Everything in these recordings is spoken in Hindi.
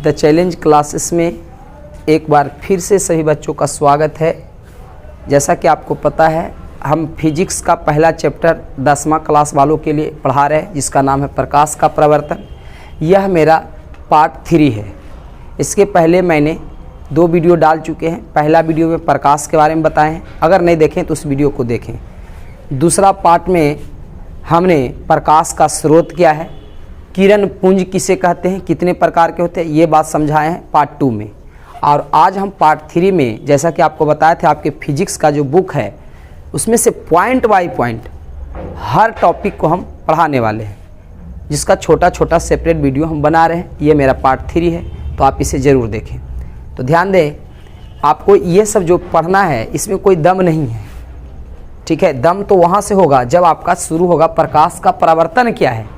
द चैलेंज क्लासेस में एक बार फिर से सभी बच्चों का स्वागत है। जैसा कि आपको पता है, हम फिजिक्स का पहला चैप्टर 10वां क्लास वालों के लिए पढ़ा रहे हैं, जिसका नाम है प्रकाश का प्रवर्तन। यह मेरा पार्ट 3 है। इसके पहले मैंने 2 वीडियो डाल चुके हैं। पहला वीडियो में प्रकाश के बारे में बताए हैं, अगर नहीं देखें तो उस वीडियो को देखें। दूसरा पार्ट में हमने प्रकाश का स्रोत क्या है, किरण पुंज किसे कहते हैं, कितने प्रकार के होते हैं, ये बात समझाए हैं पार्ट 2 में। और आज हम पार्ट 3 में, जैसा कि आपको बताया था, आपके फिजिक्स का जो बुक है उसमें से point by point her topic को हम पढ़ाने वाले हैं, जिसका छोटा छोटा सेपरेट वीडियो हम बना रहे हैं। ये मेरा पार्ट 3 है, तो आप इसे ज़रूर देखें। तो ध्यान दें, आपको ये सब जो पढ़ना है इसमें कोई दम नहीं है, ठीक है। दम तो वहाँ से होगा जब आपका शुरू होगा प्रकाश का प्रवर्तन क्या है।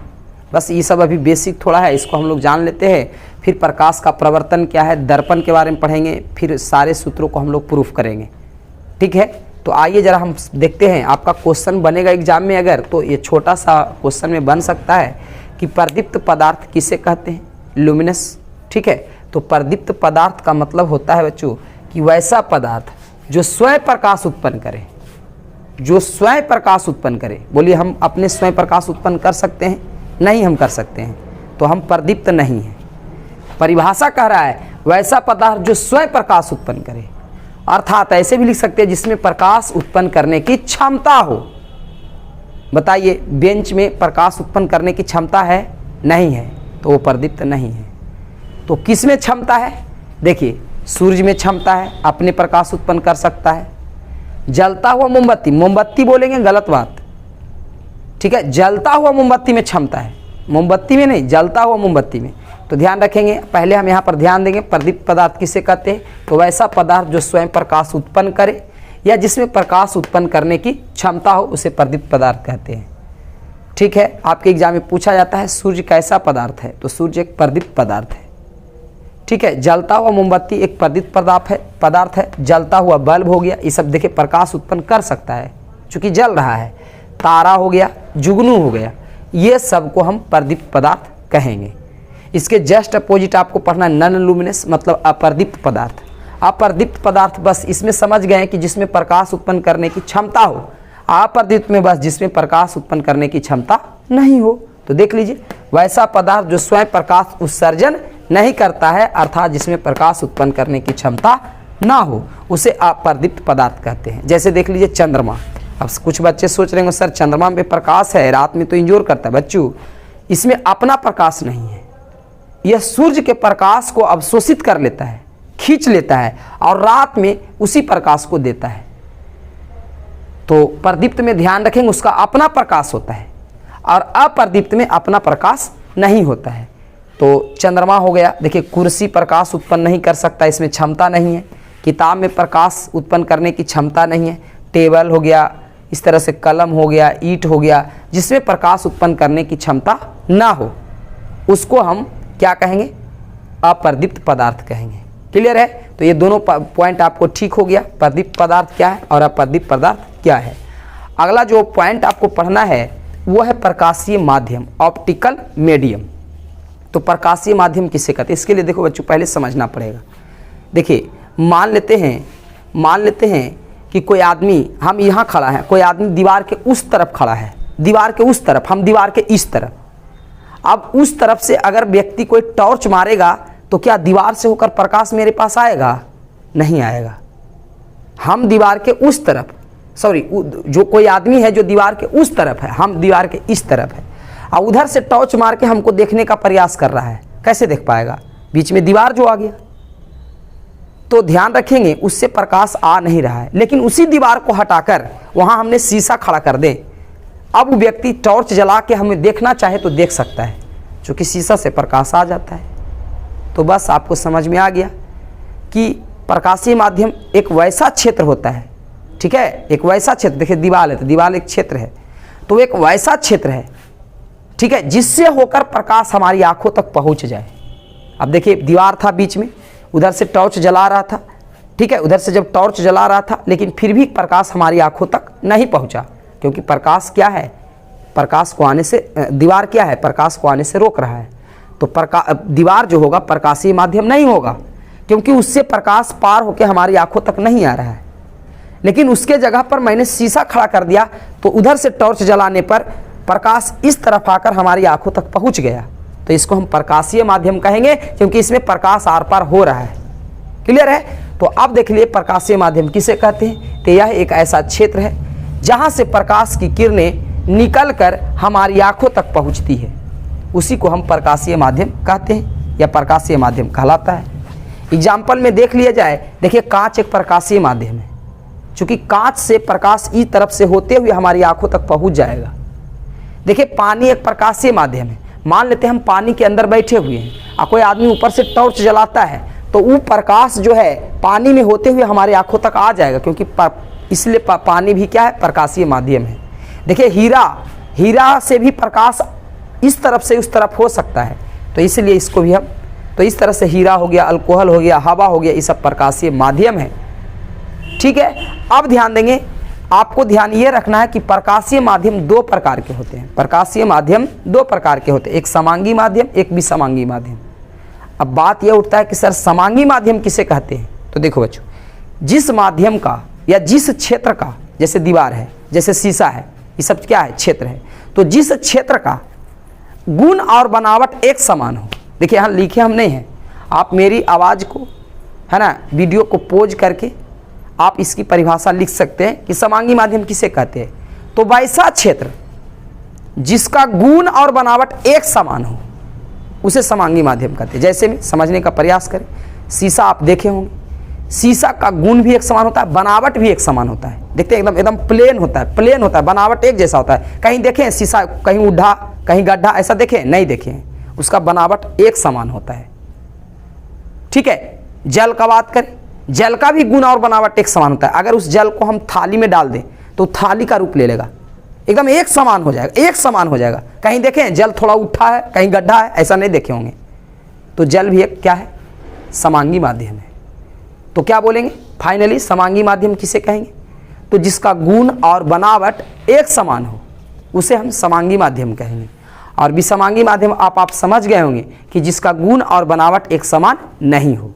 बस ये सब अभी बेसिक थोड़ा है, इसको हम लोग जान लेते हैं। फिर प्रकाश का प्रवर्तन क्या है, दर्पण के बारे में पढ़ेंगे, फिर सारे सूत्रों को हम लोग प्रूफ करेंगे, ठीक है। तो आइए ज़रा हम देखते हैं, आपका क्वेश्चन बनेगा एग्जाम में अगर, तो ये छोटा सा क्वेश्चन में बन सकता है कि प्रदीप्त पदार्थ किसे कहते हैं, लुमिनस, ठीक है। तो प्रदीप्त पदार्थ का मतलब होता है बच्चों कि वैसा पदार्थ जो स्वयं प्रकाश उत्पन्न करे, जो स्वयं प्रकाश उत्पन्न करे। बोलिए, हम अपने स्वयं प्रकाश उत्पन्न कर सकते हैं? नहीं, हम कर सकते हैं, तो हम प्रदीप्त नहीं हैं। परिभाषा कह रहा है वैसा पदार्थ जो स्वयं प्रकाश उत्पन्न करे, अर्थात ऐसे भी लिख सकते हैं जिसमें प्रकाश उत्पन्न करने की क्षमता हो। बताइए, बेंच में प्रकाश उत्पन्न करने की क्षमता है? नहीं है, तो वो प्रदीप्त नहीं है। तो किस में क्षमता है? देखिए, सूर्य में क्षमता है, अपने प्रकाश उत्पन्न कर सकता है। जलता हुआ मोमबत्ती, मोमबत्ती बोलेंगे गलत बात, ठीक है। जलता हुआ मोमबत्ती में क्षमता है, मोमबत्ती में नहीं, जलता हुआ मोमबत्ती में। तो ध्यान रखेंगे, पहले हम यहाँ पर ध्यान देंगे प्रदीप्त पदार्थ किसे कहते हैं। तो वैसा पदार्थ जो स्वयं प्रकाश उत्पन्न करे या जिसमें प्रकाश उत्पन्न करने की क्षमता हो, उसे प्रदीप्त पदार्थ कहते हैं, ठीक है। आपके एग्जाम में पूछा जाता है सूर्य कैसा पदार्थ है, तो सूर्य एक प्रदीप्त पदार्थ है, ठीक है। जलता हुआ मोमबत्ती एक प्रदीप्त पदार्थ है। जलता हुआ बल्ब हो गया, ये सब देखिए प्रकाश उत्पन्न कर सकता है चूँकि जल रहा है। तारा हो गया, जुगनू हो गया, ये सब को हम प्रदीप्त पदार्थ कहेंगे। इसके जस्ट अपोजिट आपको पढ़ना नॉन लुमिनस, मतलब अप्रदीप्त पदार्थ। अप्रदीप्त पदार्थ बस इसमें समझ गए कि जिसमें प्रकाश उत्पन्न करने की क्षमता हो। अप्रदीप्त में बस जिसमें प्रकाश उत्पन्न करने की क्षमता नहीं हो। तो देख लीजिए, वैसा पदार्थ जो स्वयं प्रकाश उत्सर्जन नहीं करता है, अर्थात जिसमें प्रकाश उत्पन्न करने की क्षमता ना हो, उसे अप्रदीप्त पदार्थ कहते हैं। जैसे देख लीजिए चंद्रमा। अब कुछ बच्चे सोच रहे होंगे सर चंद्रमा में प्रकाश है, रात में तो इंजोर करता है। बच्चों, इसमें अपना प्रकाश नहीं है, यह सूर्य के प्रकाश को अवशोषित कर लेता है, खींच लेता है और रात में उसी प्रकाश को देता है। तो प्रदीप्त में ध्यान रखेंगे उसका अपना प्रकाश होता है और अप्रदीप्त में अपना प्रकाश नहीं होता है। तो चंद्रमा हो गया। देखिए, कुर्सी प्रकाश उत्पन्न नहीं कर सकता, इसमें क्षमता नहीं है। किताब में प्रकाश उत्पन्न करने की क्षमता नहीं है। टेबल हो गया, इस तरह से कलम हो गया, ईंट हो गया, जिसमें प्रकाश उत्पन्न करने की क्षमता ना हो, उसको हम क्या कहेंगे? अप्रदीप्त पदार्थ कहेंगे। क्लियर है? तो ये दोनों पॉइंट आपको ठीक हो गया, प्रदीप्त पदार्थ क्या है और अप्रदीप्त पदार्थ क्या है। अगला जो पॉइंट आपको पढ़ना है वो है प्रकाशीय माध्यम, ऑप्टिकल मीडियम। तो प्रकाशीय माध्यम किसे कहते हैं? इसके लिए देखो बच्चों, पहले समझना पड़ेगा। देखिए, मान लेते हैं कि कोई आदमी, हम यहाँ खड़ा है, कोई आदमी दीवार के उस तरफ खड़ा है, दीवार के उस तरफ, हम दीवार के इस तरफ। अब उस तरफ से अगर व्यक्ति कोई टॉर्च मारेगा तो क्या दीवार से होकर प्रकाश मेरे पास आएगा? नहीं आएगा। हम दीवार के उस तरफ, जो कोई आदमी है जो दीवार के उस तरफ है, हम दीवार के इस तरफ है, और उधर से टॉर्च मार के हमको देखने का प्रयास कर रहा है, कैसे देख पाएगा? बीच में दीवार जो आ गया। तो ध्यान रखेंगे, उससे प्रकाश आ नहीं रहा है, लेकिन उसी दीवार को हटाकर वहाँ हमने शीशा खड़ा कर दे, अब वो व्यक्ति टॉर्च जला के हमें देखना चाहे तो देख सकता है, क्योंकि शीशा से प्रकाश आ जाता है। तो बस आपको समझ में आ गया कि प्रकाशीय माध्यम एक वैसा क्षेत्र होता है, ठीक है, एक वैसा क्षेत्र। देखिए, दीवार है तो दीवार एक क्षेत्र है, तो एक वैसा क्षेत्र है, ठीक है, जिससे होकर प्रकाश हमारी आंखों तक पहुंच जाए। अब देखिए, दीवार था बीच में, उधर से टॉर्च जला रहा था, ठीक है, उधर से जब टॉर्च जला रहा था, लेकिन फिर भी प्रकाश हमारी आंखों तक नहीं पहुंचा, क्योंकि प्रकाश क्या है? प्रकाश को आने से, दीवार क्या है? प्रकाश को आने से रोक रहा है। तो दीवार जो होगा प्रकाशीय माध्यम नहीं होगा, क्योंकि उससे प्रकाश पार होकर हमारी आंखों तक नहीं आ रहा है। लेकिन उसके जगह पर मैंने शीशा खड़ा कर दिया तो उधर से टॉर्च जलाने पर प्रकाश इस तरफ आकर हमारी आंखों तक पहुंच गया, तो इसको हम प्रकाशीय माध्यम कहेंगे, क्योंकि इसमें प्रकाश आर पार हो रहा है। क्लियर है? तो अब देख लिए प्रकाशीय माध्यम किसे कहते हैं। तो यह एक ऐसा क्षेत्र है जहां से प्रकाश की किरणें निकलकर हमारी आंखों तक पहुंचती है, उसी को हम प्रकाशीय माध्यम कहते हैं या प्रकाशीय माध्यम कहलाता है। एग्जाम्पल में देख लिया जाए, देखिए कांच एक प्रकाशीय माध्यम है, चूंकि कांच से प्रकाश इस तरफ से होते हुए हमारी आंखों तक पहुंच जाएगा। देखिए पानी एक प्रकाशीय माध्यम है। मान लेते हैं हम पानी के अंदर बैठे हुए हैं और कोई आदमी ऊपर से टॉर्च जलाता है तो वो प्रकाश जो है पानी में होते हुए हमारे आंखों तक आ जाएगा, क्योंकि इसलिए पानी भी क्या है, प्रकाशीय माध्यम है। देखिए हीरा से भी प्रकाश इस तरफ से उस तरफ हो सकता है, तो इसलिए इसको भी हम, तो इस तरह से हीरा हो गया, अल्कोहल हो गया, हवा हो गया, ये सब प्रकाशीय माध्यम है। ठीक है, अब ध्यान देंगे, आपको ध्यान ये रखना है कि प्रकाशीय माध्यम दो प्रकार के होते हैं। प्रकाशीय माध्यम दो प्रकार के होते हैं, एक समांगी माध्यम, एक विसमांगी माध्यम। अब बात यह उठता है कि सर समांगी माध्यम किसे कहते हैं। तो देखो बच्चों, जिस माध्यम का या जिस क्षेत्र का, जैसे दीवार है, जैसे शीशा है, ये सब क्या है, क्षेत्र है, तो जिस क्षेत्र का गुण और बनावट एक समान हो। देखिए यहाँ लिखे हम नहीं हैं, आप मेरी आवाज़ को, है ना, वीडियो को पोज करके आप इसकी परिभाषा लिख सकते हैं कि समांगी माध्यम किसे कहते हैं। तो वैसा क्षेत्र जिसका गुण और बनावट एक समान हो उसे समांगी माध्यम कहते हैं। जैसे में समझने का प्रयास करें, शीशा आप देखे होंगे, शीशा का गुण भी एक समान होता है, बनावट भी एक समान होता है। देखते हैं एकदम प्लेन होता है, बनावट एक जैसा होता है। कहीं देखें शीशा कहीं उड्ढा कहीं गड्ढा, ऐसा देखें नहीं देखें, उसका बनावट एक समान होता है। ठीक है, जल का बात करें, जल का भी गुण और बनावट एक समान होता है। अगर उस जल को हम थाली में डाल दें तो थाली का रूप ले लेगा, एकदम एक समान हो जाएगा, एक समान हो जाएगा। कहीं देखें जल थोड़ा उठा है, कहीं गड्ढा है, ऐसा नहीं देखे होंगे। तो जल भी एक क्या है, समांगी माध्यम है। तो क्या बोलेंगे फाइनली, समांगी माध्यम किसे कहेंगे, तो जिसका गुण और बनावट एक समान हो उसे हम समांगी माध्यम कहेंगे। और विसमांगी माध्यम आप समझ गए होंगे कि जिसका गुण और बनावट एक समान नहीं हो।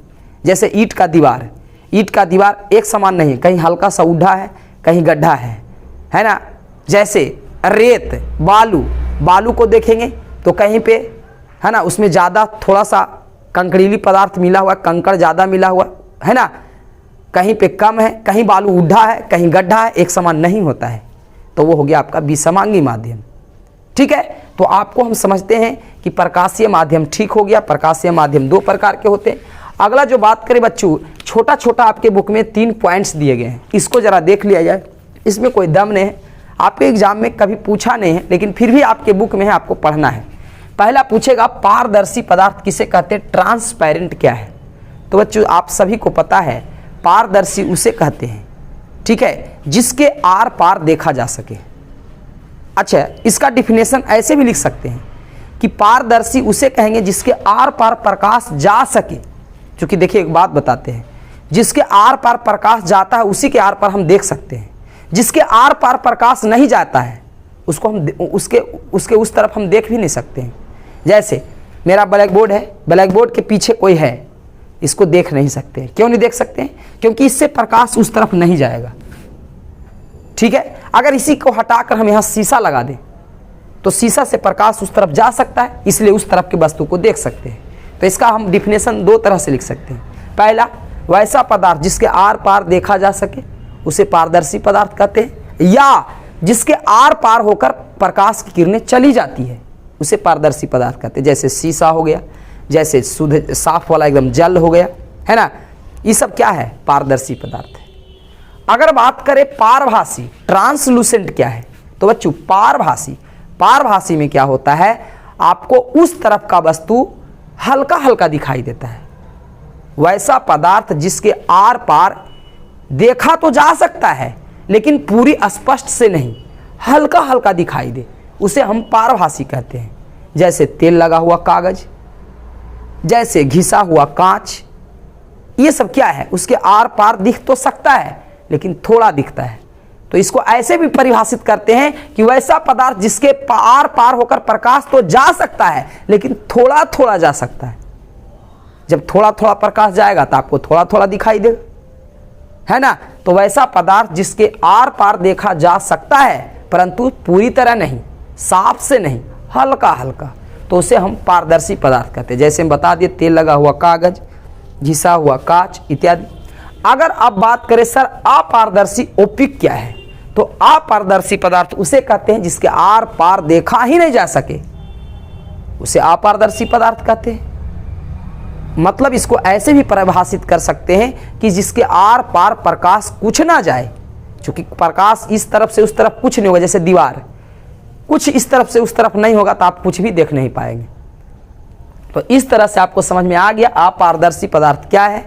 जैसे ईंट का दीवार, ईंट का दीवार एक समान नहीं है, कहीं हल्का सा उड्ढा है, कहीं गड्ढा है ना। जैसे रेत, बालू को देखेंगे तो कहीं पे, है ना, उसमें ज़्यादा थोड़ा सा कंकड़ीली पदार्थ मिला हुआ, कंकड़ ज़्यादा मिला हुआ है ना, कहीं पे कम है, कहीं बालू उड्ढा है, कहीं गड्ढा है, एक समान नहीं होता है, तो वो हो गया आपका विसमांगी माध्यम। ठीक है, तो आपको हम समझते हैं कि प्रकाशीय माध्यम ठीक हो गया। प्रकाशीय माध्यम दो प्रकार के होते हैं। अगला जो बात करें बच्चों, छोटा छोटा आपके बुक में 3 पॉइंट्स दिए गए हैं, इसको जरा देख लिया जाए। इसमें कोई दम नहीं है, आपके एग्जाम में कभी पूछा नहीं है, लेकिन फिर भी आपके बुक में है, आपको पढ़ना है। पहला पूछेगा पारदर्शी पदार्थ किसे कहते हैं, ट्रांसपेरेंट क्या है। तो बच्चों आप सभी को पता है पारदर्शी उसे कहते हैं, ठीक है, जिसके आर पार देखा जा सके। अच्छा, इसका डिफिनेशन ऐसे भी लिख सकते हैं कि पारदर्शी उसे कहेंगे जिसके आर पार प्रकाश जा सके। क्योंकि देखिए एक बात बताते हैं, जिसके आर पार प्रकाश जाता है उसी के आर पार हम देख सकते हैं। जिसके आर पार प्रकाश नहीं जाता है उसको हम उसके उस तरफ हम देख भी नहीं सकते हैं। जैसे मेरा ब्लैक बोर्ड है, ब्लैक बोर्ड के पीछे कोई है, इसको देख नहीं सकते। क्यों नहीं देख सकते हैं? क्योंकि इससे प्रकाश उस तरफ नहीं जाएगा। ठीक है, अगर इसी को हटाकर हम यहाँ शीशा लगा दें तो शीशा से प्रकाश उस तरफ जा सकता है, इसलिए उस तरफ की वस्तु को देख सकते हैं। तो इसका हम डिफिनेशन 2 तरह से लिख सकते हैं। पहला, वैसा पदार्थ जिसके आर पार देखा जा सके उसे पारदर्शी पदार्थ कहते हैं, या जिसके आर पार होकर प्रकाश की किरणें चली जाती है उसे पारदर्शी पदार्थ कहते हैं। जैसे शीशा हो गया, जैसे शुद्ध साफ वाला एकदम जल हो गया, है ना, ये सब क्या है, पारदर्शी पदार्थ है। अगर बात करें पारभासी, ट्रांसलूसेंट क्या है, तो बच्चों पारभासी में क्या होता है, आपको उस तरफ का वस्तु हल्का हल्का दिखाई देता है। वैसा पदार्थ जिसके आर पार देखा तो जा सकता है लेकिन पूरी स्पष्ट से नहीं, हल्का हल्का दिखाई दे, उसे हम पारभासी कहते हैं। जैसे तेल लगा हुआ कागज, जैसे घिसा हुआ कांच, ये सब क्या है, उसके आर पार दिख तो सकता है लेकिन थोड़ा दिखता है। तो इसको ऐसे भी परिभाषित करते हैं कि वैसा पदार्थ जिसके पार पार होकर प्रकाश तो जा सकता है लेकिन थोड़ा थोड़ा जा सकता है। जब थोड़ा थोड़ा प्रकाश जाएगा तो आपको थोड़ा थोड़ा दिखाई देगा, है ना। तो वैसा पदार्थ जिसके आर पार देखा जा सकता है परंतु पूरी तरह नहीं, साफ से नहीं, हल्का हल्का, तो उसे हम पारदर्शी पदार्थ कहते हैं। जैसे हम बता दिए तेल लगा हुआ कागज, घिसा हुआ कांच इत्यादि। अगर आप बात करें सर अपारदर्शी ओपिक क्या है, तो अपारदर्शी पदार्थ उसे कहते हैं जिसके आर पार देखा ही नहीं जा सके, उसे अपारदर्शी पदार्थ कहते हैं। मतलब इसको ऐसे भी परिभाषित कर सकते हैं कि जिसके आर पार प्रकाश कुछ ना जाए, क्योंकि प्रकाश इस तरफ से उस तरफ कुछ नहीं होगा, जैसे दीवार कुछ इस तरफ से उस तरफ नहीं होगा तो आप कुछ भी देख नहीं पाएंगे। तो इस तरह से आपको समझ में आ गया अपारदर्शी पदार्थ क्या है।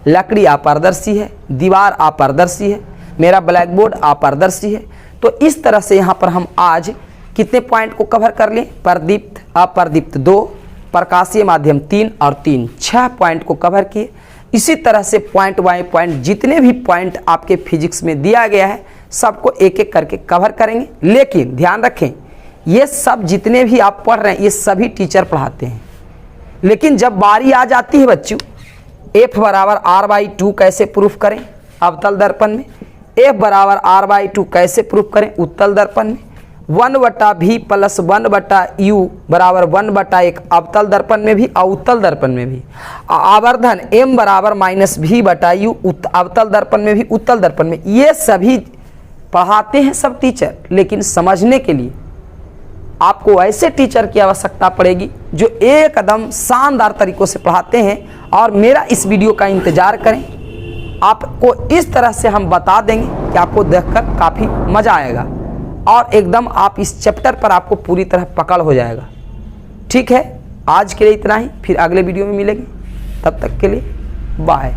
लकड़ी अपारदर्शी है, दीवार अपारदर्शी है, मेरा ब्लैक बोर्ड अपारदर्शी है। तो इस तरह से यहाँ पर हम आज कितने पॉइंट को कवर कर लें, प्रदीप्त अप्रदीप्त 2, प्रकाशीय माध्यम 3 और 3, 6 पॉइंट को कवर किए। इसी तरह से पॉइंट बाय पॉइंट जितने भी पॉइंट आपके फिजिक्स में दिया गया है सबको एक एक करके कवर करेंगे। लेकिन ध्यान रखें ये सब जितने भी आप पढ़ रहे हैं ये सभी टीचर पढ़ाते हैं, लेकिन जब बारी आ जाती है बच्चों F बराबर R/2 कैसे प्रूफ करें अवतल दर्पण में, F बराबर R/2 कैसे प्रूफ करें उत्तल दर्पण में, 1/V प्लस 1/U बराबर 1/1 अवतल दर्पण में भी और उत्तल दर्पण में भी, आवर्धन M बराबर -V/U अवतल दर्पण में भी उत्तल दर्पण में, ये सभी पढ़ाते हैं सब टीचर। लेकिन समझने के लिए आपको ऐसे टीचर की आवश्यकता पड़ेगी जो एकदम शानदार तरीकों से पढ़ाते हैं। और मेरा इस वीडियो का इंतजार करें, आपको इस तरह से हम बता देंगे कि आपको देखकर काफ़ी मज़ा आएगा और एकदम आप इस चैप्टर पर आपको पूरी तरह पकड़ हो जाएगा। ठीक है, आज के लिए इतना ही, फिर अगले वीडियो में मिलेंगे, तब तक के लिए बाय।